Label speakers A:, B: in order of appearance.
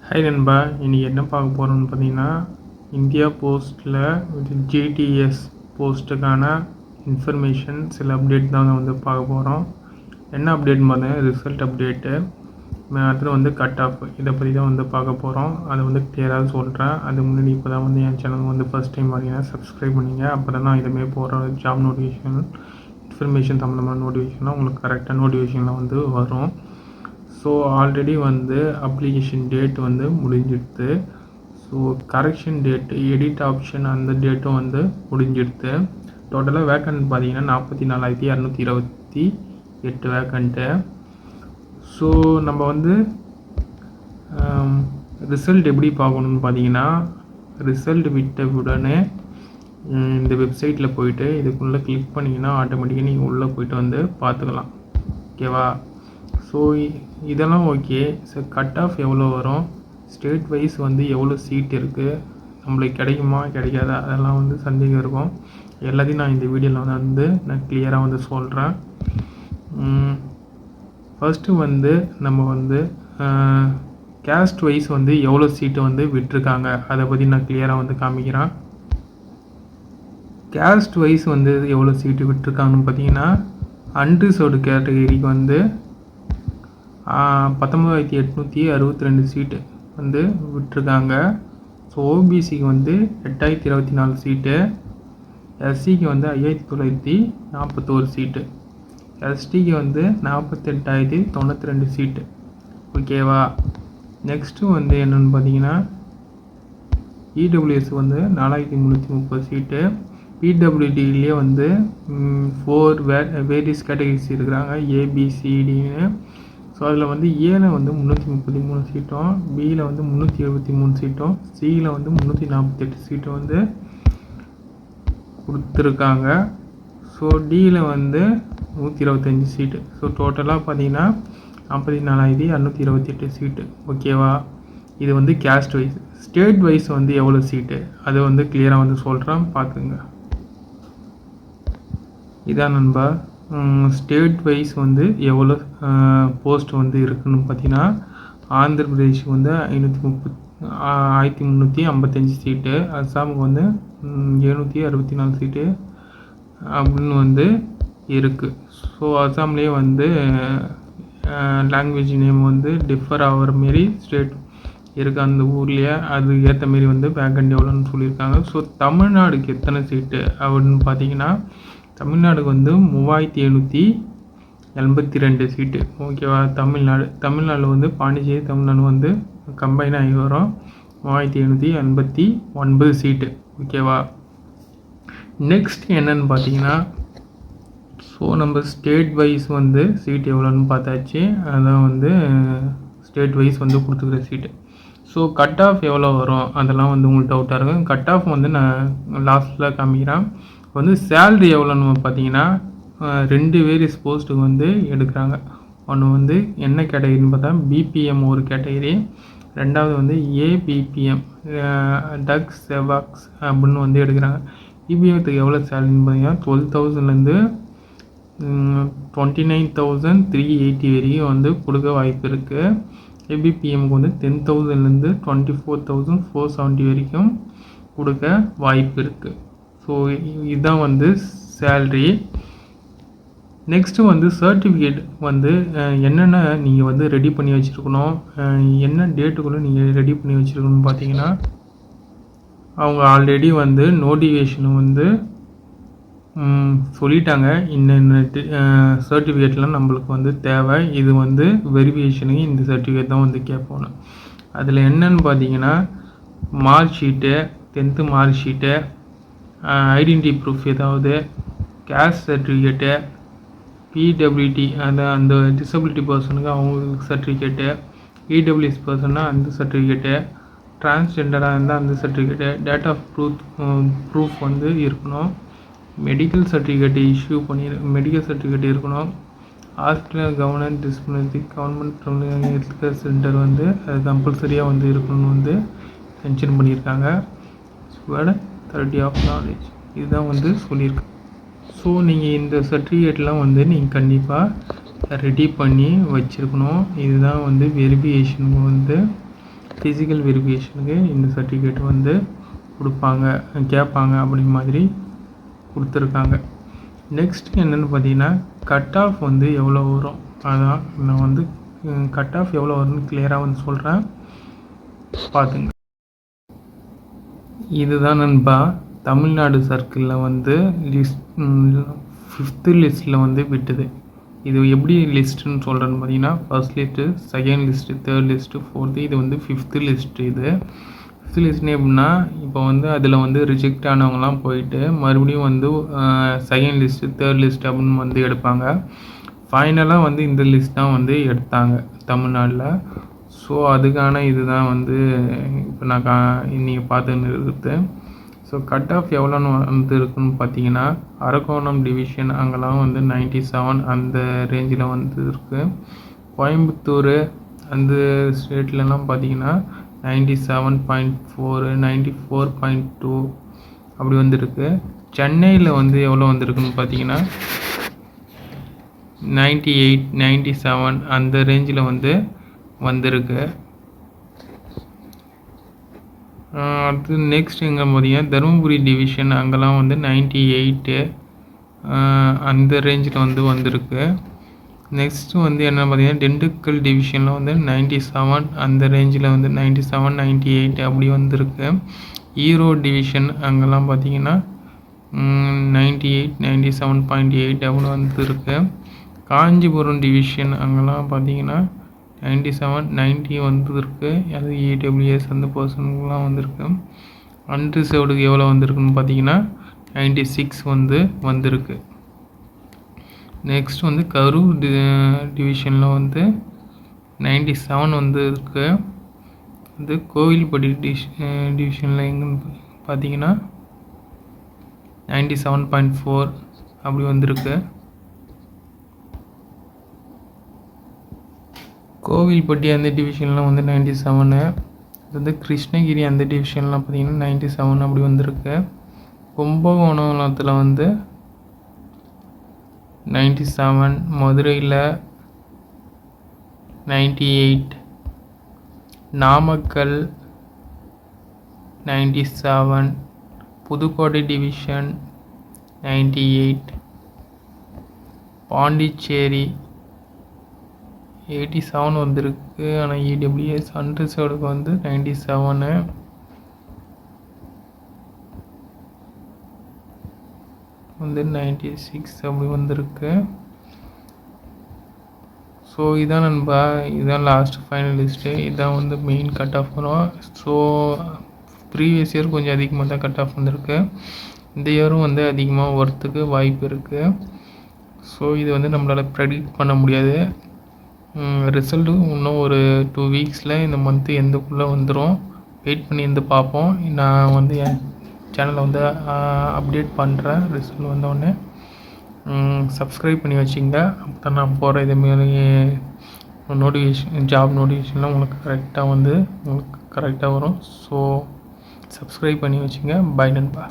A: Hi நண்பா, இன்றைக்கி என்ன பார்க்க போகிறோம்னு பார்த்தீங்கன்னா, இந்தியா போஸ்ட்டில் ஜிடிஎஸ் போஸ்ட்டுக்கான இன்ஃபர்மேஷன் சில அப்டேட் தான் வந்து பார்க்க போகிறோம். என்ன அப்டேட்னு பார்த்தீங்கன்னா, ரிசல்ட் அப்டேட்டு, அடுத்து வந்து கட் ஆஃப், இதை பற்றி தான் வந்து பார்க்க போகிறோம். அதை வந்து கிளியராக சொல்கிறேன். அது முன்னாடி இப்போ தான் வந்து என் சேனல் வந்து ஃபஸ்ட் டைம் பார்த்தீங்கன்னா சப்ஸ்கிரைப் பண்ணிங்க. அப்போ தான் நான் இதுமாரி போகிற ஜாப் நோட்டிஃபிகேஷன், இன்ஃபர்மேஷன் சம்மந்தமான நோட்டிஃபிகேஷன்லாம் உங்களுக்கு கரெக்டாக நோட்டிஃபிகேஷன்லாம் வந்து வரும். ஸோ ஆல்ரெடி வந்து அப்ளிகேஷன் டேட் வந்து முடிஞ்சிடுது. So correction date, edit option அந்த டேட்டும் வந்து முடிஞ்சிடுது. டோட்டலாக வேக்கண்ட் பார்த்தீங்கன்னா 44,228 வேக்கண்ட்டு. ஸோ நம்ம வந்து ரிசல்ட் எப்படி பார்க்கணுன்னு பார்த்தீங்கன்னா, ரிசல்ட் விட்ட உடனே இந்த வெப்சைட்டில் போயிட்டு இதுக்குள்ளே கிளிக் பண்ணிங்கன்னா ஆட்டோமேட்டிக்காக நீங்கள் உள்ளே போய்ட்டு வந்து பார்த்துக்கலாம். ஓகேவா? ஸோ இதெல்லாம் ஓகே. ஸோ கட் ஆஃப் எவ்வளோ வரும், ஸ்டேட் வைஸ் வந்து எவ்வளோ சீட் இருக்குது, நம்மளுக்கு கிடைக்குமா கிடைக்காதா, அதெல்லாம் வந்து சந்தேகம் இருக்கும். எல்லாத்தையும் நான் இந்த வீடியோவில் வந்து நான் கிளியராக வந்து சொல்கிறேன். ஃபஸ்ட்டு வந்து நம்ம வந்து கேஸ்ட் வைஸ் வந்து எவ்வளோ சீட்டு வந்து விட்டுருக்காங்க அதை பற்றி நான் கிளியராக வந்து காமிக்கிறேன். கேஸ்ட் வைஸ் வந்து எவ்வளோ சீட்டு விட்டுருக்காங்கன்னு பார்த்தீங்கன்னா, அன்ரிசர்வ்டு கேட்டகரிக்கு வந்து 19,862 சீட்டு வந்து விட்டுருக்காங்க. ஸோ ஓபிசிக்கு வந்து 8,024 சீட்டு, எஸ்சிக்கு வந்து 5,941 சீட்டு, எஸ்டிக்கு வந்து 48,092 சீட்டு. ஓகேவா? நெக்ஸ்ட்டு வந்து என்னென்னு பார்த்தீங்கன்னா, இடபிள்யூஎஸ் வந்து 4,330 சீட்டு, பிடபிள்யூடியிலே வந்து 4 வேரியஸ் கேட்டகரிஸ் இருக்கிறாங்க, ஏபிசிடின்னு. ஸோ அதில் வந்து ஏல வந்து 333 சீட்டும், பியில் வந்து 373 சீட்டும், சியில் வந்து 348 சீட்டும் வந்து கொடுத்துருக்காங்க. ஸோ டியில் வந்து 125 சீட்டு. ஸோ டோட்டலாக பார்த்தீங்கன்னா 44,228 சீட்டு. ஓகேவா? இது வந்து கேஸ்ட் வைஸ். ஸ்டேட் வைஸ் வந்து எவ்வளோ சீட்டு அதை வந்து கிளியராக வந்து சொல்கிறேன், பார்த்துங்க. இதான் நண்பா, ஸ்டேட் வைஸ் வந்து எவ்வளோ போஸ்ட் வந்து இருக்குதுன்னு பார்த்தீங்கன்னா, ஆந்திர பிரதேஷுக்கு வந்து 1,355 சீட்டு, அஸ்ஸாமுக்கு வந்து 764 சீட்டு அப்படின்னு வந்து இருக்குது. ஸோ அஸ்ஸாம்லேயே வந்து லாங்குவேஜ் நேம் வந்து டிஃபர் ஆகிற மாரி ஸ்டேட் இருக்குது அந்த ஊர்லேயே, அது ஏற்ற மாரி வந்து வேக்கண்ட் எவ்வளோன்னு சொல்லியிருக்காங்க. ஸோ தமிழ்நாடுக்கு எத்தனை சீட்டு அப்படின்னு பார்த்தீங்கன்னா, தமிழ்நாடுக்கு வந்து 3,782 சீட்டு. ஓகேவா? தமிழ்நாடு வந்து பாண்டிச்சேரி தமிழ்நாடு வந்து கம்பைன் ஆகி வரும் 3,789 சீட்டு. ஓகேவா? நெக்ஸ்ட் என்னன்னு பார்த்தீங்கன்னா, ஸோ நம்ம ஸ்டேட் வைஸ் வந்து சீட் எவ்வளோன்னு பார்த்தாச்சு. அதான் வந்து ஸ்டேட் வைஸ் வந்து கொடுத்துக்கிற சீட்டு. ஸோ கட் ஆஃப் எவ்வளோ வரும் அதெல்லாம் வந்து உங்களுக்கு டவுட்டாக இருக்கும். கட் ஆஃப் வந்து நான் லாஸ்ட்டில் காமிக்கிறேன். வந்து சேல்ரி எவ்வளோன்னு பார்த்தீங்கன்னா, 2 வேரியஸ் போஸ்ட்டுக்கு வந்து எடுக்கிறாங்க. ஒன்று வந்து என்ன கேட்டகரின்னு பார்த்தா பிபிஎம் ஒரு கேட்டகரி, ரெண்டாவது வந்து ஏபிபிஎம் டக்ஸ் செவாக்ஸ் அப்படின்னு வந்து எடுக்கிறாங்க. பிபிஎம்த்துக்கு எவ்வளோ சேலரின்னு பார்த்தீங்கன்னா 12,000லேருந்து 29,380 வரைக்கும் வந்து கொடுக்க வாய்ப்பு இருக்குது. ஏபிபிஎம்க்கு வந்து 10,000லேருந்து 24,470 வரைக்கும் கொடுக்க வாய்ப்பு இருக்குது. ஸோ இதுதான் வந்து சேல்ரி. நெக்ஸ்ட்டு வந்து சர்டிஃபிகேட் வந்து என்னென்ன நீங்கள் வந்து ரெடி பண்ணி வச்சுருக்கணும், என்ன டேட்டுக்குள்ளே நீங்கள் ரெடி பண்ணி வச்சுருக்கணும்னு பார்த்தீங்கன்னா, அவங்க ஆல்ரெடி வந்து நோட்டிஃபிகேஷன் வந்து சொல்லிட்டாங்க. இன்னென்ன சர்டிஃபிகேட்லாம் நம்மளுக்கு வந்து தேவை, இது வந்து வெரிஃபிகேஷனுக்கு இந்த சர்டிஃபிகேட் தான் வந்து கேட்போம். அதில் என்னென்னு பார்த்தீங்கன்னா, mark sheet, 10th mark sheet, identity proof ஏதாவது, கேஸ்ட் சர்டிஃபிகேட்டு, பிடபிள்யூடி அந்த டிசபிலிட்டி பர்சனுக்கு அவங்களுக்கு சர்டிஃபிகேட்டு, இடபிள்யூஎஸ் பர்சனாக அந்த சர்டிஃபிகேட்டு, டிரான்ஸ்ஜெண்டராக இருந்தால் அந்த சர்டிஃபிகேட்டு, டேட் ஆஃப் ப்ரூஃப் வந்து இருக்கணும், medical certificate issue medical certificate இருக்கணும், hospital governance disciplinary government health care centre வந்து அது கம்பல்சரியாக வந்து இருக்கணும்னு வந்து மென்ஷன் பண்ணியிருக்காங்க. 30 ஆஃப் நாலேஜ் இதுதான் வந்து சொல்லியிருக்கேன். ஸோ நீங்கள் இந்த சர்டிஃபிகேட்லாம் வந்து நீங்கள் கண்டிப்பாக ரெடி பண்ணி வச்சுருக்கணும். இதுதான் வந்து வெரிஃபிகேஷனுக்கு வந்து ஃபிசிக்கல் வெரிஃபிகேஷனுக்கு இந்த சர்டிஃபிகேட் வந்து கேட்பாங்க அப்படி மாதிரி கொடுத்துருக்காங்க. நெக்ஸ்ட் என்னென்னு பார்த்தீங்கன்னா கட் ஆஃப் வந்து எவ்வளோ வரும். அதான் நான் வந்து கட் ஆஃப் எவ்வளோ வரும்னு கிளியராக வந்து சொல்கிறேன், பார்த்துங்க. இதுதான் நண்பா தமிழ்நாடு சர்க்கிளில் வந்து ஃபிஃப்த்து லிஸ்ட்டில் வந்து விட்டுது. இது எப்படி லிஸ்ட்டுன்னு சொல்கிறேன்னு பார்த்தீங்கன்னா first list, second list, third list, fourth, இது வந்து ஃபிஃப்த்து லிஸ்ட்டு. ஃபிஃப்த்து லிஸ்ட்னு எப்படின்னா இப்போ வந்து அதில் வந்து ரிஜெக்ட் ஆனவங்கலாம் போயிட்டு மறுபடியும் வந்து செகண்ட் லிஸ்ட்டு, தேர்ட் லிஸ்ட் அப்படின்னு வந்து எடுப்பாங்க. ஃபைனலாக வந்து இந்த லிஸ்ட் தான் வந்து எடுத்தாங்க தமிழ்நாட்டில். ஸோ அதுக்கான இதுதான் வந்து இப்போ நான் இன்றைக்கி பார்த்துன்னு இருக்குது. ஸோ கட் ஆஃப் எவ்வளோன்னு வந்து இருக்குன்னு பார்த்தீங்கன்னா அரக்கோணம் டிவிஷன் அங்கெல்லாம் வந்து 97 அந்த ரேஞ்சில் வந்து இருக்குது. கோயம்புத்தூர் அந்த ஸ்டேட்லலாம் பார்த்தீங்கன்னா 97.4, 94.2 அப்படி வந்துருக்கு. சென்னையில் வந்து எவ்வளோ வந்திருக்குன்னு பார்த்தீங்கன்னா 98, 97 அந்த ரேஞ்சில் வந்து வந்திருக்கு. அடுத்து நெக்ஸ்ட் எங்கே பார்த்தீங்கன்னா தருமபுரி டிவிஷன் அங்கெல்லாம் வந்து 98 அந்த ரேஞ்சில் வந்து வந்திருக்கு. நெக்ஸ்ட்டு வந்து என்ன பார்த்தீங்கன்னா திண்டுக்கல் டிவிஷனில் வந்து 97 அந்த ரேஞ்சில் வந்து 97, 98 அப்படி வந்திருக்கு. ஈரோடு டிவிஷன் அங்கெல்லாம் பார்த்தீங்கன்னா 98, 97.8 அப்படி வந்துருக்கு. காஞ்சிபுரம் டிவிஷன் அங்கெல்லாம் பார்த்தீங்கன்னா 97, 90 வந்துருக்கு. அது EWS அந்த பர்சனுக்குலாம் வந்திருக்கு. அன்ரிசர்வ்டுக்கு எவ்வளோ வந்திருக்குன்னு பார்த்தீங்கன்னா 96 வந்து வந்திருக்கு. நெக்ஸ்ட் வந்து கரூர் டிவிஷனில் வந்து 97 வந்து இருக்குது. வந்து கோவில்பட்டி டிவிஷனில் எங்கன்னு பார்த்தீங்கன்னா 97.4 அப்படி வந்திருக்கு. கோவில்பட்டி அந்த டிவிஷன்லாம் வந்து 97. வந்து கிருஷ்ணகிரி அந்த டிவிஷன்லாம் பார்த்திங்கன்னா 97 அப்படி வந்திருக்கு. கும்பகோணத்தில் வந்து 97, மதுரையில் 98, நாமக்கல் 97, புதுக்கோட்டை டிவிஷன் 98, பாண்டிச்சேரி 87 வந்திருக்கு. ஆனால் EWS அன்ரிசர்வ்டுக்கு வந்து 97 வந்து 96 அப்படி வந்திருக்கு. ஸோ இதான் நண்பா, இதுதான் லாஸ்ட் ஃபைனல் லிஸ்ட்டு. இதுதான் வந்து மெயின் கட் ஆஃப் வரும். ஸோ ப்ரீவியஸ் இயர் கொஞ்சம் அதிகமாக தான் கட் ஆஃப் வந்திருக்கு. இந்த இயரும் வந்து அதிகமாக வரத்துக்கு வாய்ப்பு இருக்குது. ஸோ இது வந்து நம்மளால் ப்ரெடிக்ட் பண்ண முடியாது. ரிசல்ட்டு இன்னும் ஒரு 2 வீக்ஸில் இந்த மந்த்து எண்டுக்குள்ளே வந்துடும். வெயிட் பண்ணி இருந்து பார்ப்போம். நான் வந்து என் சேனலை வந்து அப்டேட் பண்ணுறேன் ரிசல்ட் வந்தோடனே. சப்ஸ்கிரைப் பண்ணி வச்சிங்க. அப்போ தான் நான் போகிற இதுமாரி ஜாப் நோட்டிஃபிகேஷன்லாம் உங்களுக்கு கரெக்டாக வரும். ஸோ சப்ஸ்கிரைப் பண்ணி வச்சுங்க. பை நண்பா.